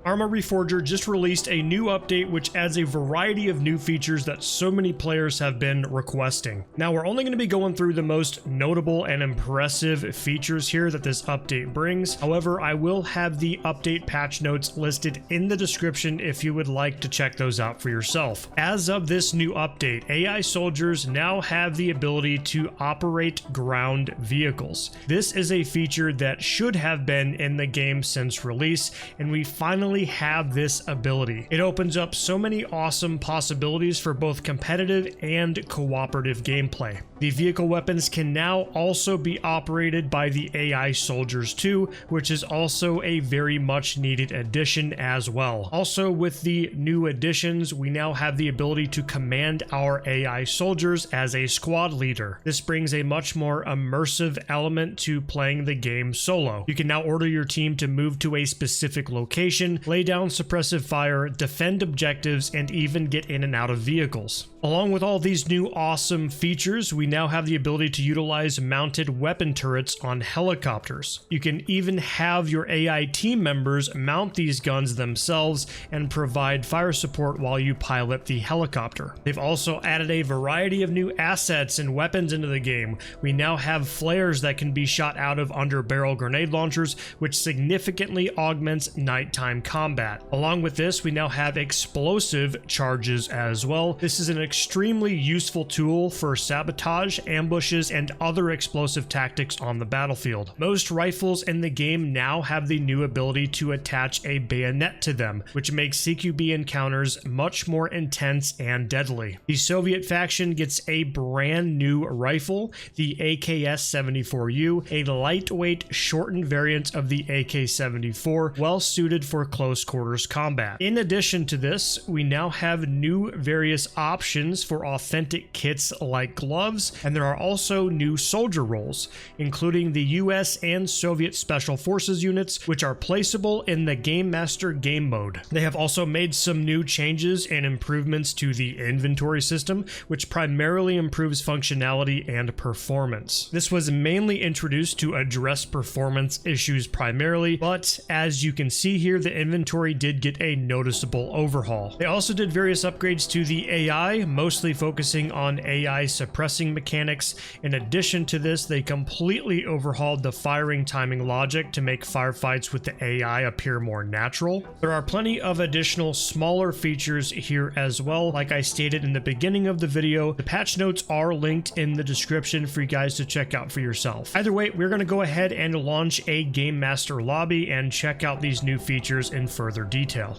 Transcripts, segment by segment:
Arma Reforger just released a new update which adds a variety of new features that so many players have been requesting. Now we're only going to be going through the most notable and impressive features here that this update brings. However, I will have the update patch notes listed in the description if you would like to check those out for yourself. As of this new update, AI soldiers now have the ability to operate ground vehicles. This is a feature that should have been in the game since release, and we finally have this ability. It opens up so many awesome possibilities for both competitive and cooperative gameplay. The vehicle weapons can now also be operated by the AI soldiers too, which is also a very much needed addition as well. Also, with the new additions, we now have the ability to command our AI soldiers as a squad leader. This brings a much more immersive element to playing the game solo. You can now order your team to move to a specific location, lay down suppressive fire, defend objectives, and even get in and out of vehicles. Along with all these new awesome features, we now have the ability to utilize mounted weapon turrets on helicopters. You can even have your AI team members mount these guns themselves and provide fire support while you pilot the helicopter. They've also added a variety of new assets and weapons into the game. We now have flares that can be shot out of under-barrel grenade launchers, which significantly augments nighttime combat. Along with this, we now have explosive charges as well. This is an extremely useful tool for sabotage, ambushes, and other explosive tactics on the battlefield. Most rifles in the game now have the new ability to attach a bayonet to them, which makes CQB encounters much more intense and deadly. The Soviet faction gets a brand new rifle, the AKS-74U, a lightweight shortened variant of the AK-74, well suited for close quarters combat. In addition to this, we now have new various options for authentic kits like gloves, and there are also new soldier roles, including the US and Soviet Special Forces units, which are placeable in the Game Master game mode. They have also made some new changes and improvements to the inventory system, which primarily improves functionality and performance. This was mainly introduced to address performance issues primarily, but as you can see here, the inventory did get a noticeable overhaul. They also did various upgrades to the AI, mostly focusing on AI suppressing mechanics. In addition to this, they completely overhauled the firing timing logic to make firefights with the AI appear more natural. There are plenty of additional smaller features here as well. Like I stated in the beginning of the video, the patch notes are linked in the description for you guys to check out for yourself. Either way, we're going to go ahead and launch a Game Master lobby and check out these new features in further detail.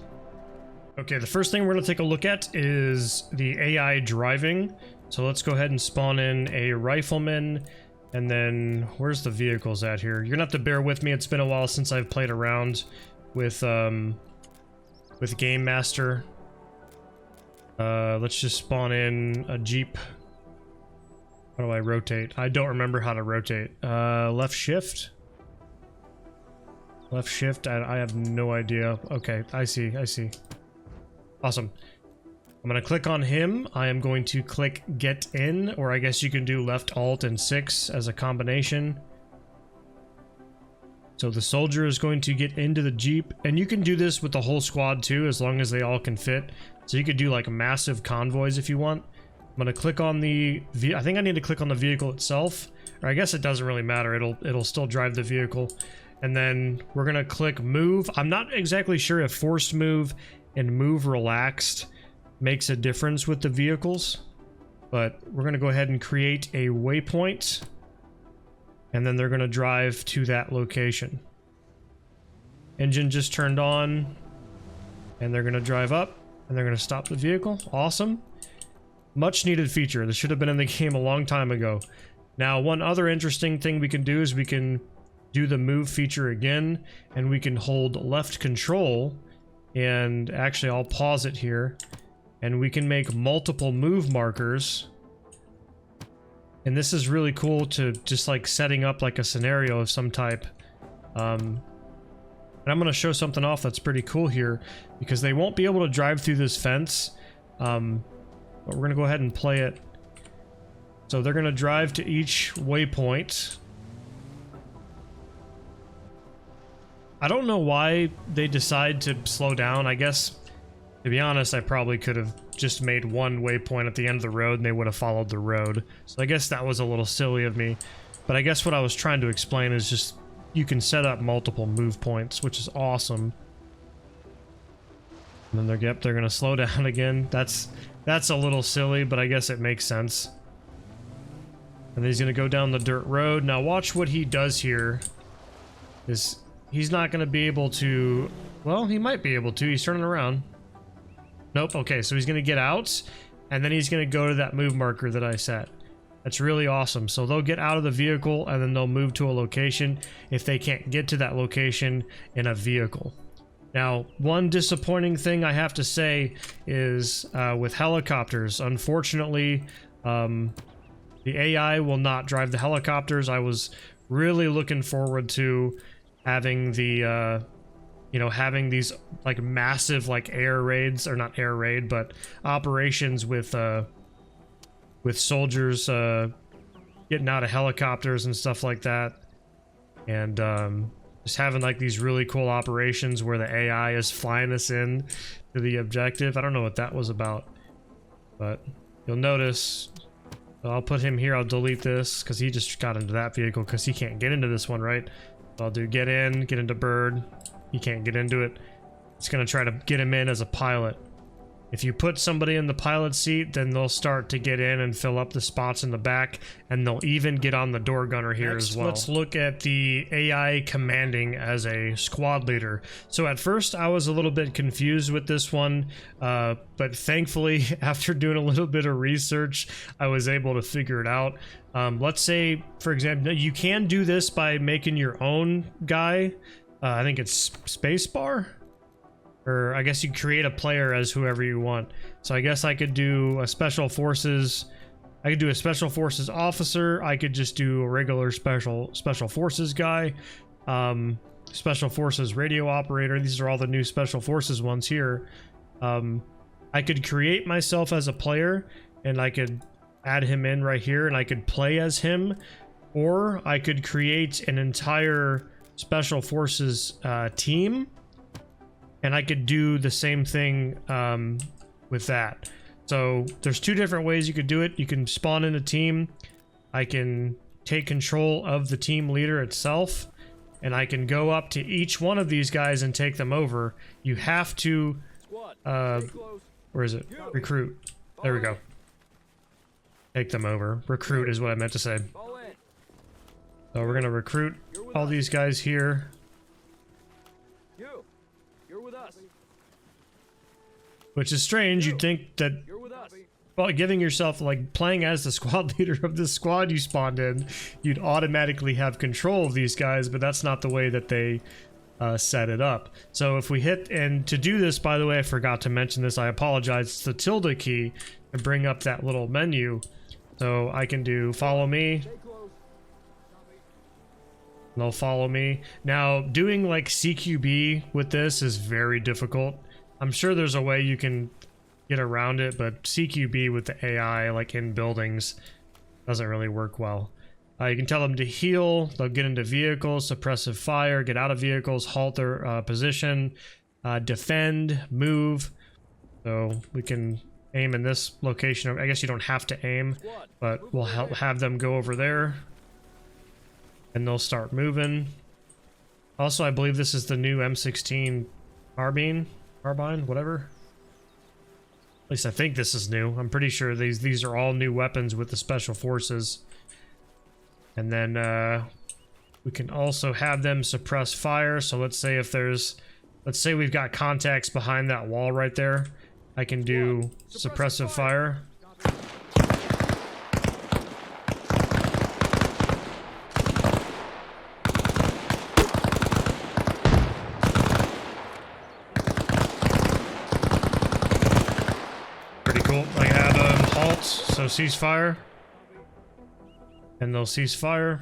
Okay, the first thing we're going to take a look at is the AI driving. So let's go ahead and spawn in a rifleman, and then where's the vehicles at here? You're gonna have to bear with me. It's been a while since I've played around with Game Master. Let's just spawn in a Jeep. How do I rotate? I don't remember how to rotate. Left shift? Left shift? I have no idea. Okay, I see. Awesome. I'm going to click on him. I am going to click get in, or I guess you can do left alt and 6 as a combination. So the soldier is going to get into the Jeep, and you can do this with the whole squad too, as long as they all can fit. So you could do like massive convoys if you want. I'm going to click on I think I need to click on the vehicle itself, or I guess it doesn't really matter. It'll still drive the vehicle. And then we're going to click move. I'm not exactly sure if forced move and move relaxed makes a difference with the vehicles, but we're going to go ahead and create a waypoint, and then they're going to drive to that location. Engine just turned on, and they're going to drive up, and they're going to stop the vehicle. Awesome. Much needed feature. This should have been in the game a long time ago. Now, one other interesting thing we can do is we can do the move feature again, and we can hold left control. And actually, I'll pause it here, and we can make multiple move markers. And this is really cool to just like setting up like a scenario of some type. And I'm going to show something off that's pretty cool here, because they won't be able to drive through this fence. But we're going to go ahead and play it. So they're going to drive to each waypoint. I don't know why they decide to slow down. I guess, to be honest, I probably could have just made one waypoint at the end of the road and they would have followed the road. So I guess that was a little silly of me. But I guess what I was trying to explain is just you can set up multiple move points, which is awesome. And then they're gonna slow down again. That's a little silly, but I guess it makes sense. And then he's gonna go down the dirt road. Now watch what he does here. He's not gonna be able to, well, he might be able to. He's turning around. Nope. Okay, so he's gonna get out, and then he's gonna go to that move marker that I set. That's really awesome. So they'll get out of the vehicle and then they'll move to a location if they can't get to that location in a vehicle. Now, one disappointing thing I have to say is with helicopters, unfortunately, the AI will not drive the helicopters. I was really looking forward to having the, you know, having these like massive like air raids, or not air raid, but operations with soldiers getting out of helicopters and stuff like that, and just having like these really cool operations where the AI is flying us in to the objective. I don't know what that was about, but you'll notice, I'll put him here. I'll delete this because he just got into that vehicle because he can't get into this one, right? So I'll do get into bird. He can't get into it. It's gonna try to get him in as a pilot. If you put somebody in the pilot seat, then they'll start to get in and fill up the spots in the back, and they'll even get on the door gunner here. Next, as well. Let's look at the AI commanding as a squad leader. So at first I was a little bit confused with this one, but thankfully after doing a little bit of research, I was able to figure it out. Let's say, for example, you can do this by making your own guy. I think it's spacebar. Or I guess you create a player as whoever you want. So I guess I could do a special forces. I could do a special forces officer. I could just do a regular special forces guy. Special forces radio operator. These are all the new special forces ones here. I could create myself as a player, and I could add him in right here, and I could play as him, or I could create an entire special forces team. And I could do the same thing with that. So there's two different ways you could do it. You can spawn in a team. I can take control of the team leader itself. And I can go up to each one of these guys and take them over. You have to, where is it? Recruit. There we go. Take them over. Recruit is what I meant to say. So we're gonna recruit all these guys here. Which is strange. You'd think that, well, giving yourself, like, playing as the squad leader of this squad you spawned in, you'd automatically have control of these guys, but that's not the way that they set it up. So if we hit, and to do this, by the way, I forgot to mention this, I apologize, it's the tilde key to bring up that little menu. So I can do follow me. They'll follow me. Now, doing like CQB with this is very difficult. I'm sure there's a way you can get around it, but CQB with the AI, like in buildings, doesn't really work well. You can tell them to heal, they'll get into vehicles, suppressive fire, get out of vehicles, halt their position, defend, move. So we can aim in this location. I guess you don't have to aim, but we'll have them go over there, and they'll start moving. Also, I believe this is the new M16 carbine, whatever. At least I think this is new. I'm pretty sure these are all new weapons with the special forces. And then we can also have them suppress fire. So let's say if there's, let's say we've got contacts behind that wall right there. I can do suppressive fire. Pretty cool. I have halt, so ceasefire. And they'll cease fire.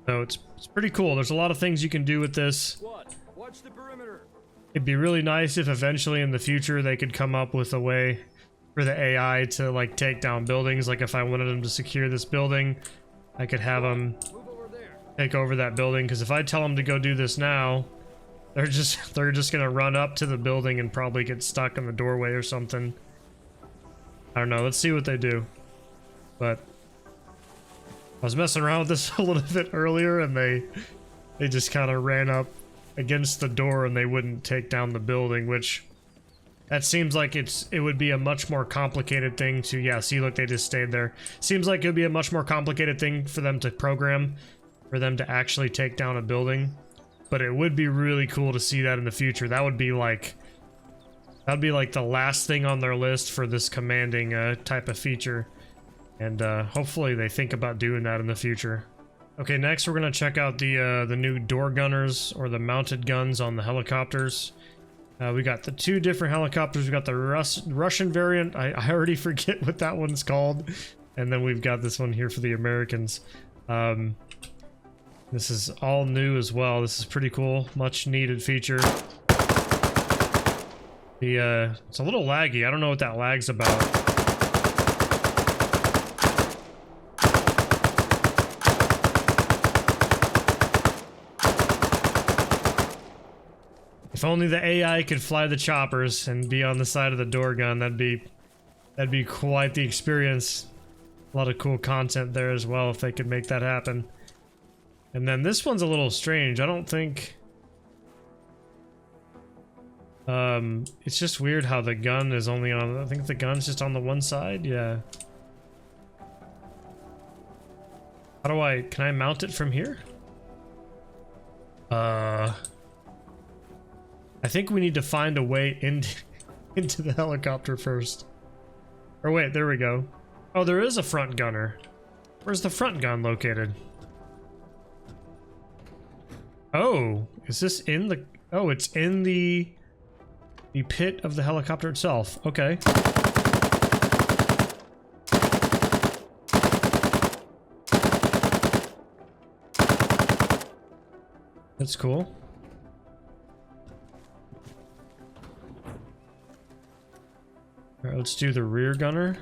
So it's pretty cool. There's a lot of things you can do with this. Watch the perimeter. It'd be really nice if eventually in the future they could come up with a way for the AI to like take down buildings. Like if I wanted them to secure this building, I could have them take over that building, because if I tell them to go do this now, they're just gonna run up to the building and probably get stuck in the doorway or something. I don't know. Let's see what they do. But I was messing around with this a little bit earlier, and they just kind of ran up against the door and they wouldn't take down the building, which that seems like it would be a much more complicated thing to, yeah, see, look, they just stayed there. Seems like it would be a much more complicated thing for them to program, for them to actually take down a building. But it would be really cool to see that in the future. That would be like the last thing on their list for this commanding type of feature. And hopefully they think about doing that in the future. Okay, next we're gonna check out the new door gunners, or the mounted guns on the helicopters. We got the two different helicopters. We got the Russian variant. I already forget what that one's called. And then we've got this one here for the Americans. This is all new as well. This is pretty cool. Much needed feature. It's a little laggy. I don't know what that lag's about. If only the AI could fly the choppers and be on the side of the door gun, that'd be quite the experience. A lot of cool content there as well if they could make that happen. And then this one's a little strange. I don't think... it's just weird how the gun is only on... I think the gun's just on the one side? Yeah. How do I... Can I mount it from here? I think we need to find a way into the helicopter first. Or wait, there we go. Oh, there is a front gunner. Where's the front gun located? Oh, is this in the... Oh, it's in the pit of the helicopter itself. Okay. That's cool. Alright, let's do the rear gunner.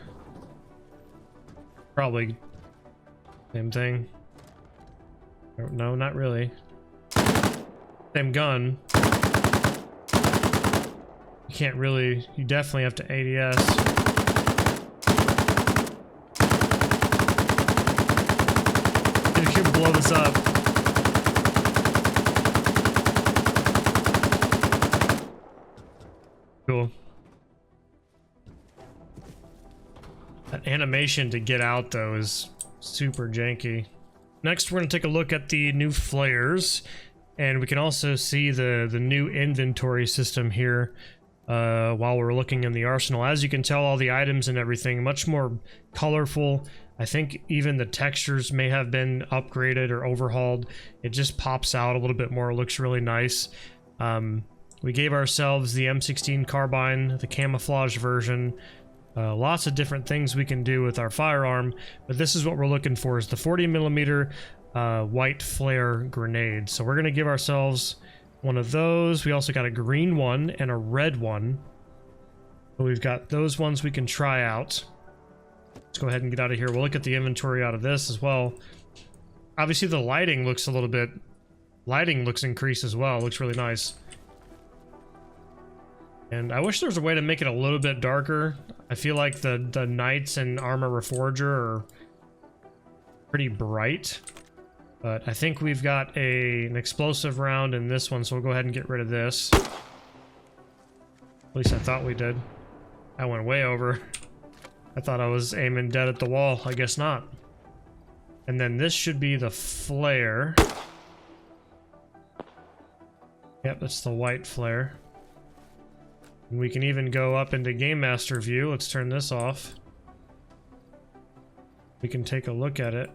Probably same thing. No, not really. Same gun. You can't really... You definitely have to ADS. You can blow this up. Cool. That animation to get out, though, is super janky. Next, we're going to take a look at the new flares. And we can also see the new inventory system here while we're looking in the arsenal. As you can tell, all the items and everything much more colorful. I think even the textures may have been upgraded or overhauled. It just pops out a little bit more. It looks really nice. We gave ourselves the M16 carbine, the camouflage version. Lots of different things we can do with our firearm, but this is what we're looking for, is the 40mm white flare grenade. So we're gonna give ourselves one of those. We also got a green one and a red one. So we've got those ones we can try out. Let's go ahead and get out of here. We'll look at the inventory out of this as well. Obviously the lighting looks a little bit... Lighting looks increased as well. It looks really nice. And I wish there was a way to make it a little bit darker. I feel like the knights in Arma Reforger are pretty bright. But I think we've got an explosive round in this one, so we'll go ahead and get rid of this. At least I thought we did. I went way over. I thought I was aiming dead at the wall. I guess not. And then this should be the flare. Yep, that's the white flare. And we can even go up into Game Master view. Let's turn this off. We can take a look at it.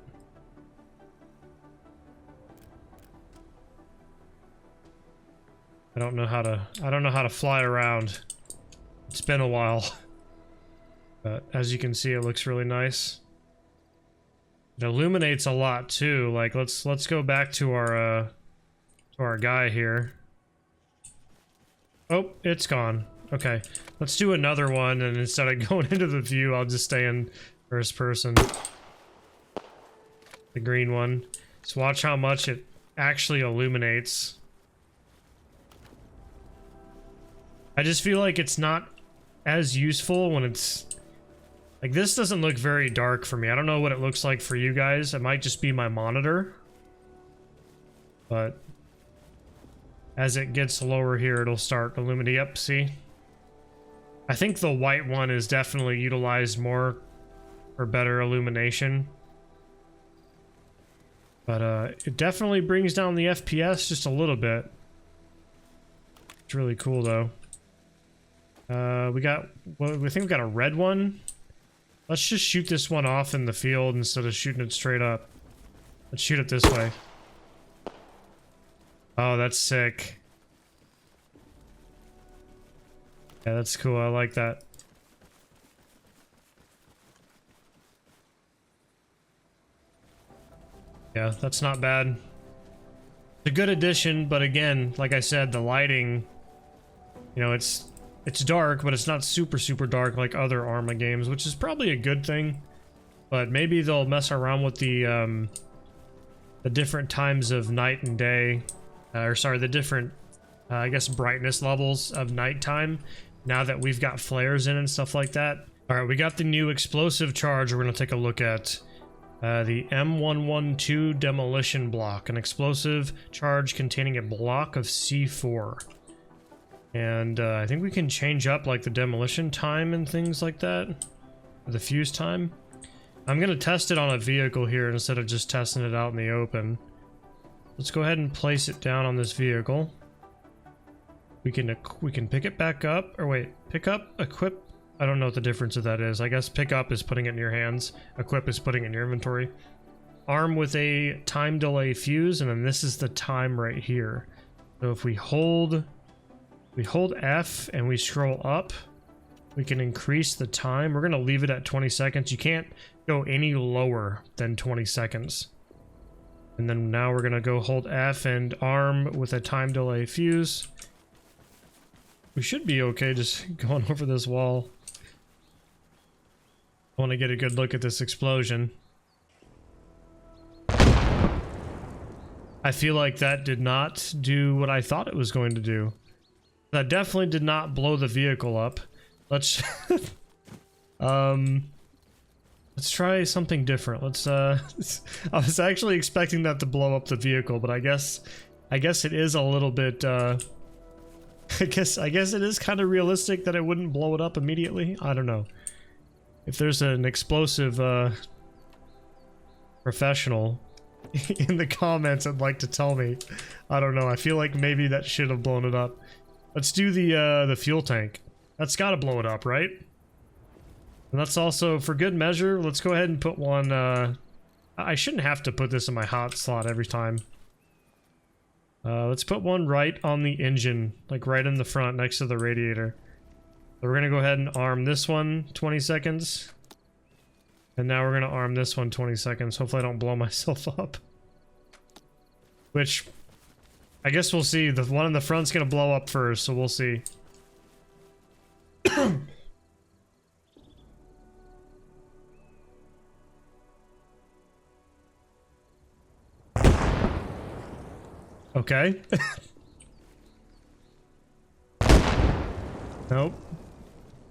I don't know how to fly around. It's been a while. But as you can see, it looks really nice. It illuminates a lot too. Like let's go back to our guy here. Oh, it's gone. Okay, let's do another one, and instead of going into the view, I'll just stay in first person. The green one. Just watch how much it actually illuminates. I just feel like it's not as useful when it's... Like, this doesn't look very dark for me. I don't know what it looks like for you guys. It might just be my monitor. But as it gets lower here, it'll start illuminating. Yep, see? I think the white one is definitely utilized more for better illumination. But it definitely brings down the FPS just a little bit. It's really cool though. We got, well, we think we got a red one. Let's just shoot this one off in the field instead of shooting it straight up. Let's shoot it this way. Oh, that's sick. Yeah, that's cool. I like that. Yeah, that's not bad. It's a good addition, but again, like I said, the lighting, you know, it's dark, but it's not super dark like other Arma games, which is probably a good thing. But maybe they'll mess around with the different times of night and day, or sorry, the different, I guess, brightness levels of nighttime. Now that we've got flares in and stuff like that. All right, we got the new explosive charge. We're gonna take a look at. The M112 demolition block, an explosive charge containing a block of C4. And I think we can change up like the demolition time and things like that, or the fuse time. I'm gonna test it on a vehicle here instead of just testing it out in the open. Let's go ahead and place it down on this vehicle. We can pick it back up, or wait, pick up, equip. I don't know what the difference of that is. I guess pick up is putting it in your hands. Equip is putting it in your inventory. Arm with a time delay fuse, and then this is the time right here. So if we hold F and we scroll up, we can increase the time. We're gonna leave it at 20 seconds. You can't go any lower than 20 seconds. And then now we're gonna go hold F and arm with a time delay fuse. We should be okay just going over this wall. I want to get a good look at this explosion. I feel like that did not do what I thought it was going to do. That definitely did not blow the vehicle up. Let's let's try something different. Let's I was actually expecting that to blow up the vehicle, but I guess it is a little bit I guess it is kind of realistic that it wouldn't blow it up immediately. I don't know. If there's an explosive professional in the comments, I'd like to tell me. I don't know. I feel like maybe that should have blown it up. Let's do the fuel tank. That's got to blow it up, right? And that's also, for good measure, let's go ahead and put one. I shouldn't have to put this in my hot slot every time. Let's put one right on the engine, like right in the front next to the radiator. So we're gonna go ahead and arm this one 20 seconds. And now we're gonna arm this one 20 seconds. Hopefully I don't blow myself up. Which, I guess we'll see. The one in the front's gonna blow up first, so we'll see. Okay. Nope.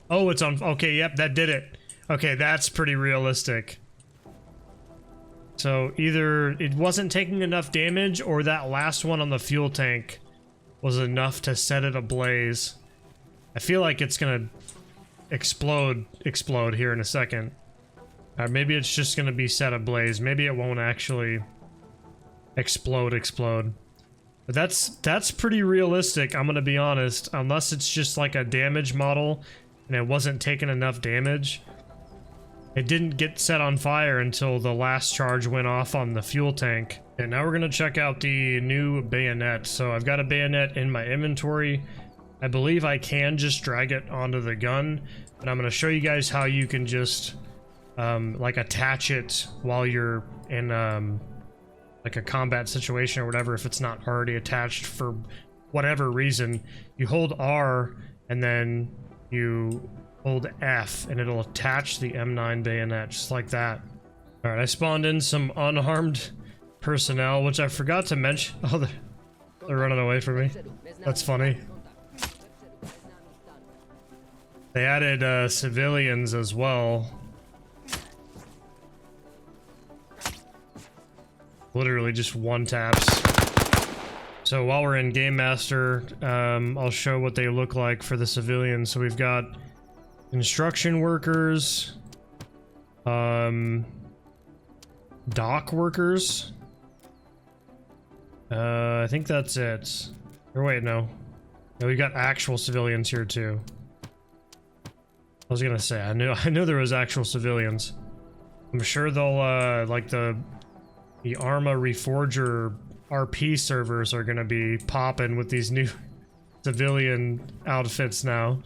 Oh, it's on. Okay, yep, that did it. Okay, that's pretty realistic. So either it wasn't taking enough damage, or that last one on the fuel tank was enough to set it ablaze. I feel like it's gonna explode here in a second. Maybe it's just gonna be set ablaze. Maybe it won't actually explode. But that's pretty realistic, I'm gonna be honest. Unless it's just like a damage model and it wasn't taking enough damage. It didn't get set on fire until the last charge went off on the fuel tank. And now we're gonna check out the new bayonet. So I've got a bayonet in my inventory. I believe I can just drag it onto the gun, but I'm gonna show you guys how you can just like attach it while you're in like a combat situation or whatever. If it's not already attached for whatever reason, you hold R and then you hold F and it'll attach the M9 bayonet just like that. All right, I spawned in some unarmed personnel, which I forgot to mention. Oh, they're running away from me. That's funny. They added civilians as well. Literally just one taps. So while we're in Game Master, I'll show what they look like for the civilians. So we've got construction workers, dock workers. I think that's it. Or wait, no. No, we got actual civilians here too. I was gonna say, I knew there was actual civilians. I'm sure they'll like the Arma Reforger RP servers are gonna be popping with these new civilian outfits now.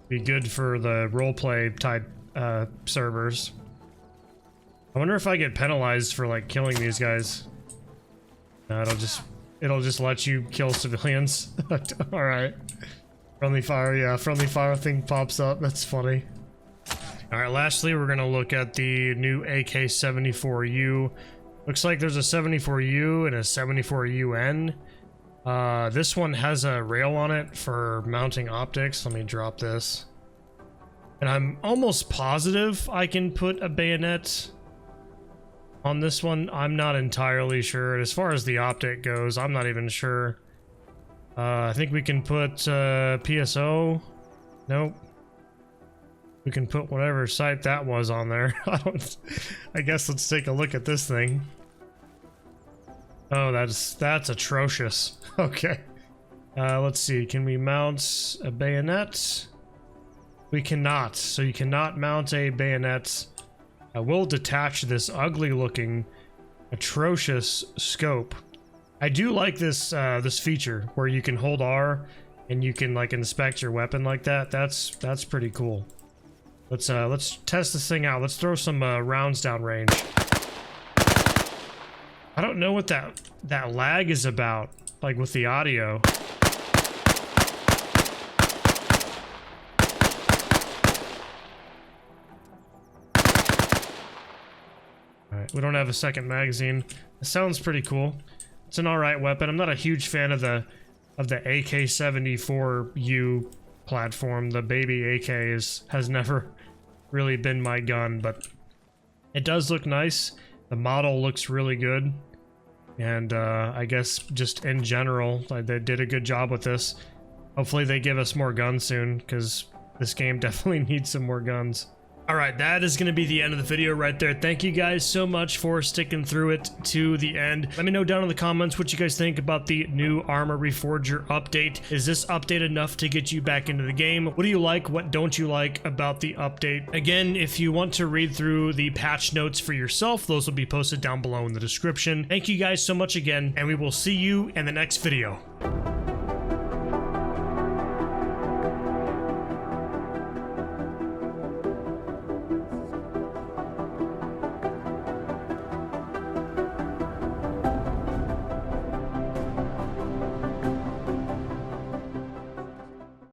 Be good for the roleplay type servers. I wonder if I get penalized for like killing these guys. No, it'll just let you kill civilians. All right. Friendly fire, yeah, friendly fire thing pops up. That's funny. All right, lastly, we're gonna look at the new AK-74U. Looks like there's a 74U and a 74UN. This one has a rail on it for mounting optics. Let me drop this. And I'm almost positive I can put a bayonet on this one. I'm not entirely sure. As far as the optic goes, I'm not even sure. I think we can put PSO. Nope. We can put whatever sight that was on there. I guess let's take a look at this thing. Oh, that's atrocious. Okay. Let's see. Can we mount a bayonet? We cannot. So you cannot mount a bayonet. I will detach this ugly looking, atrocious scope. I do like this this feature where you can hold R and you can like inspect your weapon like that. That's pretty cool. Let's test this thing out. Let's throw some rounds down range. I don't know what that lag is about, like with the audio. Alright, we don't have a second magazine. It sounds pretty cool. It's an alright weapon. I'm not a huge fan of the AK-74U platform. The baby AK has never really been my gun, but it does look nice. The model looks really good, and I guess just in general, they did a good job with this. Hopefully they give us more guns soon, because this game definitely needs some more guns. Alright, that is going to be the end of the video right there. Thank you guys so much for sticking through it to the end. Let me know down in the comments what you guys think about the new Arma Reforger update. Is this update enough to get you back into the game? What do you like? What don't you like about the update? Again, if you want to read through the patch notes for yourself, those will be posted down below in the description. Thank you guys so much again, and we will see you in the next video.